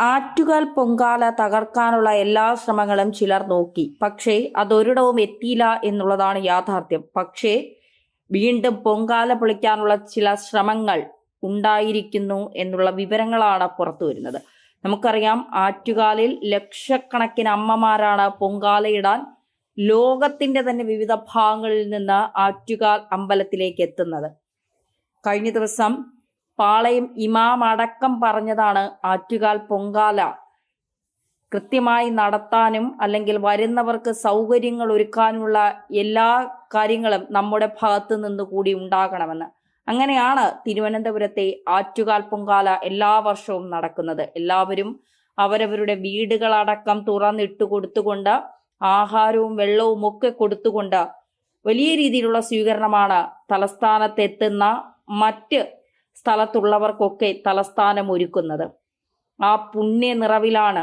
ആറ്റുകാൽ പൊങ്കാല തകർക്കാനുള്ള എല്ലാ ശ്രമങ്ങളും ചിലർ നോക്കി. പക്ഷേ അതൊരിടവും എത്തിയില്ല എന്നുള്ളതാണ് യാഥാർത്ഥ്യം. പക്ഷേ വീണ്ടും പൊങ്കാല പൊളിക്കാനുള്ള ചില ശ്രമങ്ങൾ ഉണ്ടായിരിക്കുന്നു എന്നുള്ള വിവരങ്ങളാണ് പുറത്തു വരുന്നത്. നമുക്കറിയാം, ആറ്റുകാലിൽ ലക്ഷക്കണക്കിന് അമ്മമാരാണ് പൊങ്കാലയിടാൻ ലോകത്തിന്റെ തന്നെ വിവിധ ഭാഗങ്ങളിൽ നിന്ന് ആറ്റുകാൽ അമ്പലത്തിലേക്ക് എത്തുന്നത്. കഴിഞ്ഞ ദിവസം പാളയം ഇമാം അടക്കം പറഞ്ഞതാണ് ആറ്റുകാൽ പൊങ്കാല കൃത്യമായി നടത്താനും അല്ലെങ്കിൽ വരുന്നവർക്ക് സൗകര്യങ്ങൾ ഒരുക്കാനുമുള്ള എല്ലാ കാര്യങ്ങളും നമ്മുടെ ഭാഗത്ത് നിന്ന് കൂടി ഉണ്ടാകണമെന്ന്. അങ്ങനെയാണ് തിരുവനന്തപുരത്തെ ആറ്റുകാൽ പൊങ്കാല എല്ലാ വർഷവും നടക്കുന്നത്. എല്ലാവരും അവരവരുടെ വീടുകളടക്കം തുറന്നിട്ട് കൊടുത്തുകൊണ്ട് ആഹാരവും വെള്ളവും ഒക്കെ കൊടുത്തുകൊണ്ട് വലിയ രീതിയിലുള്ള സ്വീകരണമാണ് തലസ്ഥാനത്തെത്തുന്ന മറ്റ് സ്ഥലത്തുള്ളവർക്കൊക്കെ തലസ്ഥാനം ഒരുക്കുന്നത്. ആ പുണ്യ നിറവിലാണ്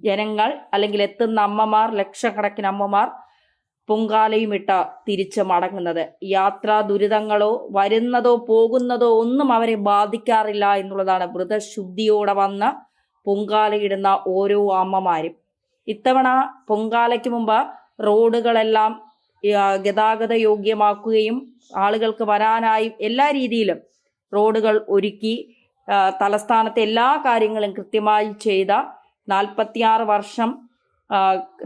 ജനങ്ങൾ അല്ലെങ്കിൽ എത്തുന്ന അമ്മമാർ, ലക്ഷക്കണക്കിന് അമ്മമാർ പൊങ്കാലയും ഇട്ട തിരിച്ച് മടങ്ങുന്നത്. യാത്രാ ദുരിതങ്ങളോ വരുന്നതോ പോകുന്നതോ ഒന്നും അവരെ ബാധിക്കാറില്ല എന്നുള്ളതാണ് വ്രതശുദ്ധിയോടെ വന്ന് പൊങ്കാലയിടുന്ന ഓരോ അമ്മമാരും. ഇത്തവണ പൊങ്കാലയ്ക്ക് മുമ്പ് റോഡുകളെല്ലാം ഗതാഗത യോഗ്യമാക്കുകയും ആളുകൾക്ക് വരാനായി എല്ലാ രീതിയിലും റോഡുകൾ ഒരുക്കി തലസ്ഥാനത്തെ എല്ലാ കാര്യങ്ങളും കൃത്യമായി ചെയ്ത 46 വർഷം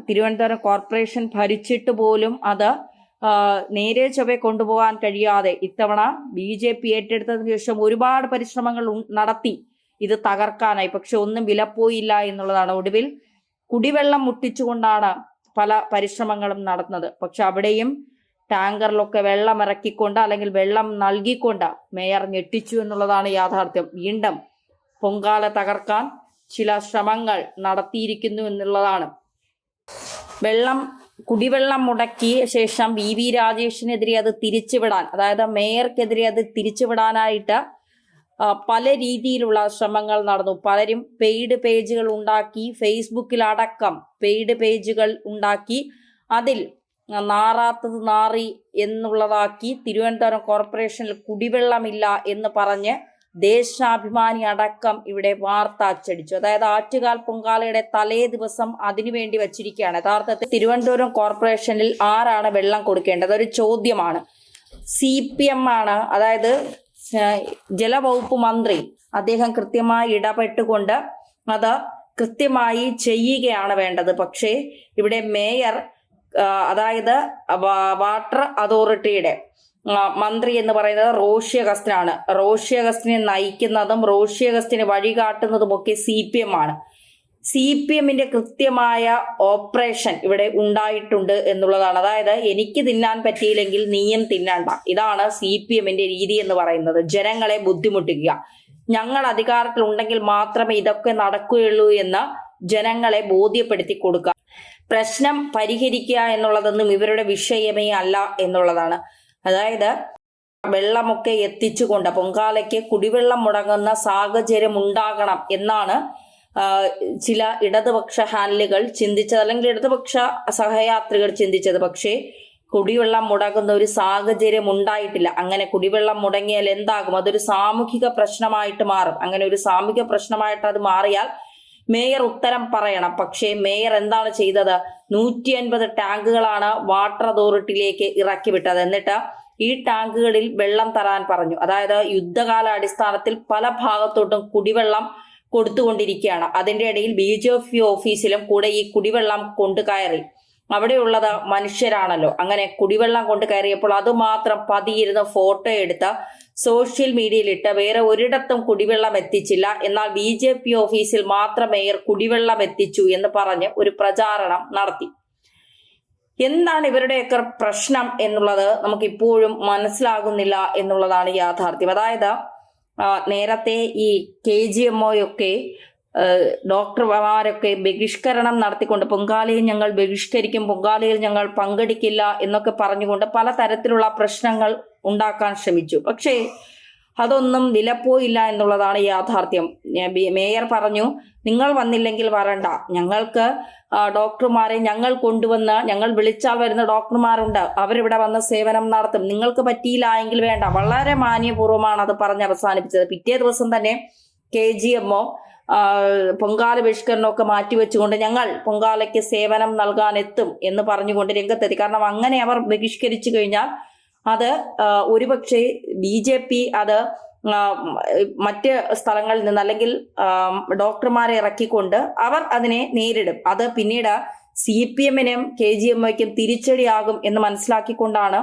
തിരുവനന്തപുരം കോർപ്പറേഷൻ ഭരിച്ചിട്ട് പോലും അത് നേരെ ചൊവ്വെ കൊണ്ടുപോകാൻ കഴിയാതെ ഇത്തവണ BJP ഏറ്റെടുത്തതിനു ശേഷം ഒരുപാട് പരിശ്രമങ്ങൾ നടത്തി ഇത് തകർക്കാനായി. പക്ഷെ ഒന്നും വിലപ്പോയില്ല എന്നുള്ളതാണ്. ഒടുവിൽ കുടിവെള്ളം മുട്ടിച്ചുകൊണ്ടാണ് പല പരിശ്രമങ്ങളും നടത്തുന്നത്. പക്ഷെ അവിടെയും ടാങ്കറിലൊക്കെ വെള്ളം ഇറക്കിക്കൊണ്ട് അല്ലെങ്കിൽ വെള്ളം നൽകിക്കൊണ്ട് മേയർ ഞെട്ടിച്ചു എന്നുള്ളതാണ് യാഥാർത്ഥ്യം. വീണ്ടും പൊങ്കാല തകർക്കാൻ ചില ശ്രമങ്ങൾ നടത്തിയിരിക്കുന്നു എന്നുള്ളതാണ്. കുടിവെള്ളം മുടക്കിയ ശേഷം VV രാജേഷിനെതിരെ അത് തിരിച്ചുവിടാൻ, അതായത് മേയർക്കെതിരെ അത് തിരിച്ചുവിടാനായിട്ട് പല രീതിയിലുള്ള ശ്രമങ്ങൾ നടന്നു. പലരും പെയ്ഡ് പേജുകൾ ഉണ്ടാക്കി, ഫേസ്ബുക്കിലടക്കം പെയ്ഡ് പേജുകൾ ഉണ്ടാക്കി അതിൽ നാറാത്തത് നാറി എന്നുള്ളതാക്കി തിരുവനന്തപുരം കോർപ്പറേഷനിൽ കുടിവെള്ളമില്ല എന്ന് പറഞ്ഞ് ദേശാഭിമാനി അടക്കം ഇവിടെ വാർത്ത അച്ചടിച്ചു. അതായത് ആറ്റുകാൽ പൊങ്കാലയുടെ തലേ ദിവസം അതിനുവേണ്ടി വച്ചിരിക്കുകയാണ്. യഥാർത്ഥത്തിൽ തിരുവനന്തപുരം കോർപ്പറേഷനിൽ ആരാണ് വെള്ളം കൊടുക്കേണ്ടത് ഒരു ചോദ്യമാണ്. CPM ആണ്, അതായത് ജലവകുപ്പ് മന്ത്രി. അദ്ദേഹം കൃത്യമായി ഇടപെട്ടുകൊണ്ട് അത് കൃത്യമായി ചെയ്യുകയാണ് വേണ്ടത്. പക്ഷേ ഇവിടെ മേയർ, അതായത് വാട്ടർ അതോറിറ്റിയുടെ മന്ത്രി എന്ന് പറയുന്നത് റോഷി അഗസ്റ്റിനാണ്. റോഷി അഗസ്റ്റിനെ നയിക്കുന്നതും റോഷി അഗസ്റ്റിനെ വഴികാട്ടുന്നതുമൊക്കെ CPM ആണ്. CPMന്റെ കൃത്യമായ ഓപ്പറേഷൻ ഇവിടെ ഉണ്ടായിട്ടുണ്ട് എന്നുള്ളതാണ്. അതായത് എനിക്ക് തിന്നാൻ പറ്റിയില്ലെങ്കിൽ നീയും തിന്നണ്ട, ഇതാണ് CPMന്റെ രീതി എന്ന് പറയുന്നത്. ജനങ്ങളെ ബുദ്ധിമുട്ടിക്കുക, ഞങ്ങൾ അധികാരത്തിൽ ഉണ്ടെങ്കിൽ മാത്രമേ ഇതൊക്കെ നടക്കുകയുള്ളൂ എന്ന് ജനങ്ങളെ ബോധ്യപ്പെടുത്തി കൊടുക്കുക. പ്രശ്നം പരിഹരിക്കുക എന്നുള്ളതൊന്നും ഇവരുടെ വിഷയമേ അല്ല എന്നുള്ളതാണ്. അതായത് വെള്ളമൊക്കെ എത്തിച്ചുകൊണ്ട് പൊങ്കാലയ്ക്ക് കുടിവെള്ളം മുടങ്ങുന്ന സാഹചര്യം ഉണ്ടാകണം എന്നാണ് ചില ഇടതുപക്ഷ ഹാൻഡിലുകൾ ചിന്തിച്ചത്, അല്ലെങ്കിൽ ഇടതുപക്ഷ സഹയാത്രികർ ചിന്തിച്ചത്. പക്ഷേ കുടിവെള്ളം മുടങ്ങുന്ന ഒരു സാഹചര്യം ഉണ്ടായിട്ടില്ല. അങ്ങനെ കുടിവെള്ളം മുടങ്ങിയാൽ എന്താകും? അതൊരു സാമൂഹിക പ്രശ്നമായിട്ട് മാറും. അങ്ങനെ ഒരു സാമൂഹിക പ്രശ്നമായിട്ട് അത് മാറിയാൽ മേയർ ഉത്തരം പറയണം. പക്ഷേ മേയർ എന്താണ് ചെയ്തത്? 150 ടാങ്കുകളാണ് വാട്ടർ അതോറിറ്റിയിലേക്ക് ഇറക്കി വിട്ടത്. എന്നിട്ട് ഈ ടാങ്കുകളിൽ വെള്ളം തരാൻ പറഞ്ഞു. അതായത് യുദ്ധകാല അടിസ്ഥാനത്തിൽ പല ഭാഗത്തോട്ടും കുടിവെള്ളം കൊടുത്തുകൊണ്ടിരിക്കുകയാണ്. അതിന്റെ ഇടയിൽ BJP ഓഫീസിലും കൂടെ ഈ കുടിവെള്ളം കൊണ്ട് കയറി. അവിടെയുള്ളത് മനുഷ്യരാണല്ലോ. അങ്ങനെ കുടിവെള്ളം കൊണ്ട് കയറിയപ്പോൾ അത് മാത്രം പതിയിരുന്ന് ഫോട്ടോ എടുത്ത് സോഷ്യൽ മീഡിയയിലിട്ട് വേറെ ഒരിടത്തും കുടിവെള്ളം എത്തിച്ചില്ല, എന്നാൽ BJP ഓഫീസിൽ മാത്രം മേയർ കുടിവെള്ളം എത്തിച്ചു എന്ന് പറഞ്ഞ് ഒരു പ്രചാരണം നടത്തി. എന്താണ് ഇവരുടെയൊക്കെ പ്രശ്നം എന്നുള്ളത് നമുക്കിപ്പോഴും മനസ്സിലാകുന്നില്ല എന്നുള്ളതാണ് യാഥാർത്ഥ്യം. അതായത് നേരത്തെ ഈ KGMOയൊക്കെ ഡോക്ടർമാരൊക്കെ ബഹിഷ്കരണം നടത്തിക്കൊണ്ട് പൊങ്കാലയിൽ ഞങ്ങൾ ബഹിഷ്കരിക്കും, പൊങ്കാലയിൽ ഞങ്ങൾ പങ്കെടുക്കില്ല എന്നൊക്കെ പറഞ്ഞുകൊണ്ട് പലതരത്തിലുള്ള പ്രശ്നങ്ങൾ ഉണ്ടാക്കാൻ ശ്രമിച്ചു. പക്ഷേ അതൊന്നും വിലപ്പോയില്ല എന്നുള്ളതാണ് യാഥാർത്ഥ്യം. മേയർ പറഞ്ഞു, നിങ്ങൾ വന്നില്ലെങ്കിൽ വരണ്ട, ഞങ്ങൾക്ക് ഡോക്ടർമാരെ ഞങ്ങൾ കൊണ്ടുവന്ന്, ഞങ്ങൾ വിളിച്ചാൽ വരുന്ന ഡോക്ടർമാരുണ്ട്, അവരിവിടെ വന്ന് സേവനം നടത്തും, നിങ്ങൾക്ക് പറ്റിയില്ല എങ്കിൽ വേണ്ട. വളരെ മാന്യപൂർവ്വമാണ് അത് പറഞ്ഞ് അവസാനിപ്പിച്ചത്. പിറ്റേ ദിവസം തന്നെ KGMO പൊങ്കാല ബഹിഷ്കരണമൊക്കെ മാറ്റിവെച്ചുകൊണ്ട് ഞങ്ങൾ പൊങ്കാലയ്ക്ക് സേവനം നൽകാൻ എത്തും എന്ന് പറഞ്ഞുകൊണ്ട് രംഗത്തെത്തി. കാരണം അങ്ങനെ അവർ ബഹിഷ്കരിച്ചു കഴിഞ്ഞാൽ അത് ഒരുപക്ഷെ BJP അത് മറ്റ് സ്ഥലങ്ങളിൽ നിന്ന് അല്ലെങ്കിൽ ഡോക്ടർമാരെ ഇറക്കിക്കൊണ്ട് അവർ അതിനെ നേരിടും. അത് പിന്നീട് CPM-നും KGMOയ്ക്കും തിരിച്ചടിയാകും എന്ന് മനസ്സിലാക്കിക്കൊണ്ടാണ്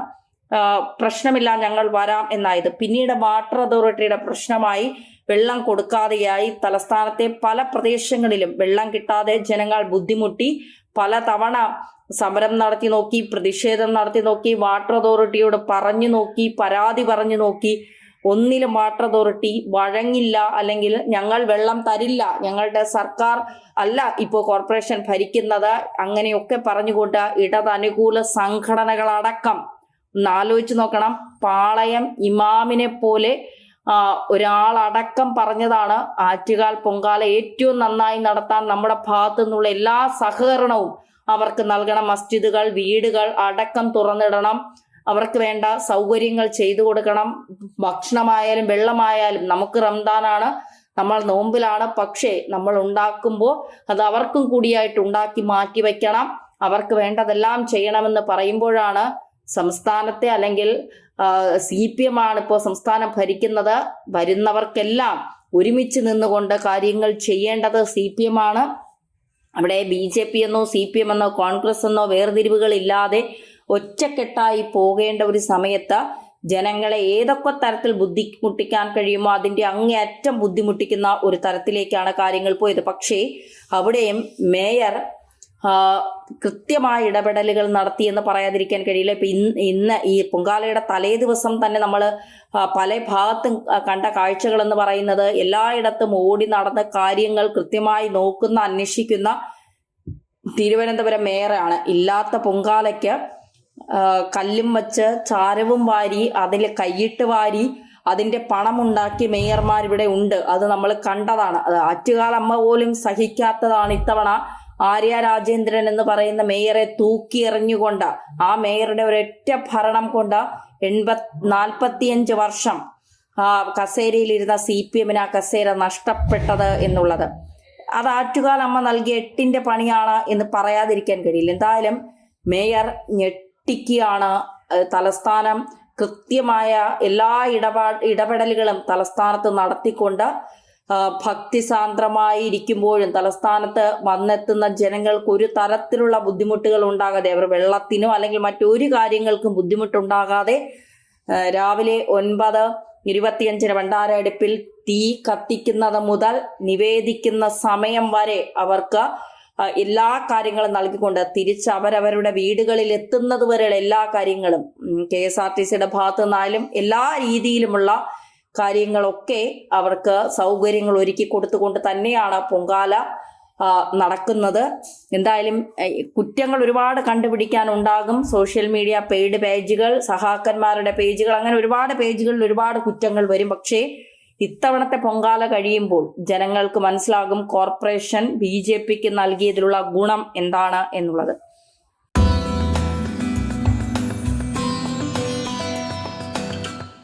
പ്രശ്നമില്ല ഞങ്ങൾ വരാം എന്നായത്. പിന്നീട് വാട്ടർ അതോറിറ്റിയുടെ പ്രശ്നമായി വെള്ളം കൊടുക്കാതെയായി. തലസ്ഥാനത്തെ പല പ്രദേശങ്ങളിലും വെള്ളം കിട്ടാതെ ജനങ്ങൾ ബുദ്ധിമുട്ടി. പലതവണ സമരം നടത്തി നോക്കി, പ്രതിഷേധം നടത്തി നോക്കി, വാട്ടർ അതോറിറ്റിയോട് പറഞ്ഞു നോക്കി, പരാതി പറഞ്ഞു നോക്കി. ഒന്നിലും വാട്ടർ അതോറിറ്റി വഴങ്ങില്ല, അല്ലെങ്കിൽ ഞങ്ങൾ വെള്ളം തരില്ല, ഞങ്ങളുടെ സർക്കാർ അല്ല ഇപ്പോൾ കോർപ്പറേഷൻ ഭരിക്കുന്നത്, അങ്ങനെയൊക്കെ പറഞ്ഞുകൊണ്ട് ഇടതനുകൂല സംഘടനകളടക്കം ഒന്ന് ആലോചിച്ച് നോക്കണം. പാളയം ഇമാമിനെ പോലെ ഒരാളടക്കം പറഞ്ഞതാണ് ആറ്റുകാൽ പൊങ്കാല ഏറ്റവും നന്നായി നടത്താൻ നമ്മുടെ ഭാഗത്തു നിന്നുള്ള എല്ലാ സഹകരണവും അവർക്ക് നൽകണം. മസ്ജിദുകൾ, വീടുകൾ അടക്കം തുറന്നിടണം. അവർക്ക് വേണ്ട സൗകര്യങ്ങൾ ചെയ്തു കൊടുക്കണം. ഭക്ഷണമായാലും വെള്ളമായാലും. നമുക്ക് റംദാനാണ്, നമ്മൾ നോമ്പിലാണ്, പക്ഷേ നമ്മൾ ഉണ്ടാക്കുമ്പോൾ അത് അവർക്കും കൂടിയായിട്ട് ഉണ്ടാക്കി മാറ്റി വെക്കണം. അവർക്ക് വേണ്ടതെല്ലാം ചെയ്യണമെന്ന് പറയുമ്പോഴാണ് സംസ്ഥാനത്തെ, അല്ലെങ്കിൽ CPM ആണ് ഇപ്പോൾ സംസ്ഥാനം ഭരിക്കുന്നത്, വരുന്നവർക്കെല്ലാം ഒരുമിച്ച് നിന്നുകൊണ്ട് കാര്യങ്ങൾ ചെയ്യേണ്ടത് CPM ആണ്. അവിടെ BJP എന്നോ CPM എന്നോ കോൺഗ്രസ് എന്നോ വേർതിരിവുകൾ ഇല്ലാതെ ഒറ്റക്കെട്ടായി പോകേണ്ട ഒരു സമയത്ത് ജനങ്ങളെ ഏതൊക്കെ തരത്തിൽ ബുദ്ധിമുട്ടിക്കാൻ കഴിയുമോ അതിന്റെ അങ്ങേയറ്റം ബുദ്ധിമുട്ടിക്കുന്ന ഒരു തരത്തിലേക്കാണ് കാര്യങ്ങൾ പോയത്. പക്ഷേ അവിടെയും മേയർ കൃത്യമായ ഇടപെടലുകൾ നടത്തിയെന്ന് പറയാതിരിക്കാൻ കഴിയില്ല. ഇപ്പൊ ഇന്ന് ഈ പൊങ്കാലയുടെ തലേ ദിവസം തന്നെ നമ്മൾ പല ഭാഗത്തും കണ്ട കാഴ്ചകൾ എന്ന് പറയുന്നത് എല്ലായിടത്തും ഓടി നടന്ന കാര്യങ്ങൾ കൃത്യമായി നോക്കുന്ന, അന്വേഷിക്കുന്ന തിരുവനന്തപുരം മേയറാണ്. ഇല്ലാത്ത പൊങ്കാലയ്ക്ക് കല്ലും വച്ച് ചാരവും വാരി അതിൽ കൈയിട്ട് വാരി അതിന്റെ പണമുണ്ടാക്കിയ മേയർമാർ ഇവിടെ ഉണ്ട്. അത് നമ്മൾ കണ്ടതാണ്. അത് ആറ്റുകാൽ അമ്മ പോലും സഹിക്കാത്തതാണ്. ഇത്തവണ ആര്യ രാജേന്ദ്രൻ എന്ന് പറയുന്ന മേയറെ തൂക്കി എറിഞ്ഞുകൊണ്ട്, ആ മേയറുടെ ഒരൊറ്റ ഭരണം കൊണ്ട് 45 വർഷം കസേരയിലിരുന്ന CPM-ന് ആ കസേര നഷ്ടപ്പെട്ടത് എന്നുള്ളത്, അത് ആറ്റുകാൽ അമ്മ നൽകിയ 8-ന്റെ പണിയാണ് എന്ന് പറയാതിരിക്കാൻ കഴിയില്ല. എന്തായാലും മേയർ ഞെട്ടിക്കുകയാണ്. തലസ്ഥാനം കൃത്യമായ എല്ലാ ഇടപെടലുകളും തലസ്ഥാനത്ത് നടത്തിക്കൊണ്ട് ഭക്തിസാന്ദ്രമായി ഇരിക്കുമ്പോഴും തലസ്ഥാനത്ത് വന്നെത്തുന്ന ജനങ്ങൾക്ക് ഒരു തരത്തിലുള്ള ബുദ്ധിമുട്ടുകൾ ഉണ്ടാകാതെ, അവർ വെള്ളത്തിനോ അല്ലെങ്കിൽ മറ്റൊരു കാര്യങ്ങൾക്കും ബുദ്ധിമുട്ടുണ്ടാകാതെ രാവിലെ 9:25 ഭണ്ഡാര അടുപ്പിൽ തീ കത്തിക്കുന്നത് മുതൽ നിവേദിക്കുന്ന സമയം വരെ അവർക്ക് എല്ലാ കാര്യങ്ങളും നൽകിക്കൊണ്ട് തിരിച്ച് അവരവരുടെ വീടുകളിൽ എത്തുന്നത് വരെയുള്ള എല്ലാ കാര്യങ്ങളും KSRTCയുടെ ഭാഗത്തു നിന്നായാലും എല്ലാ രീതിയിലുമുള്ള കാര്യങ്ങളൊക്കെ അവർക്ക് സൗകര്യങ്ങൾ ഒരുക്കി കൊടുത്തുകൊണ്ട് തന്നെയാണ് പൊങ്കാല നടക്കുന്നത്. എന്തായാലും കുറ്റങ്ങൾ ഒരുപാട് കണ്ടുപിടിക്കാനുണ്ടാകും. സോഷ്യൽ മീഡിയ പെയ്ഡ് പേജുകൾ, സഹാക്കന്മാരുടെ പേജുകൾ, അങ്ങനെ ഒരുപാട് പേജുകളിൽ ഒരുപാട് കുറ്റങ്ങൾ വരും. പക്ഷേ ഇത്തവണത്തെ പൊങ്കാല കഴിയുമ്പോൾ ജനങ്ങൾക്ക് മനസ്സിലാകും കോർപ്പറേഷൻ BJPക്ക് നൽകിയതിലുള്ള ഗുണം എന്താണ് എന്നുള്ളത്.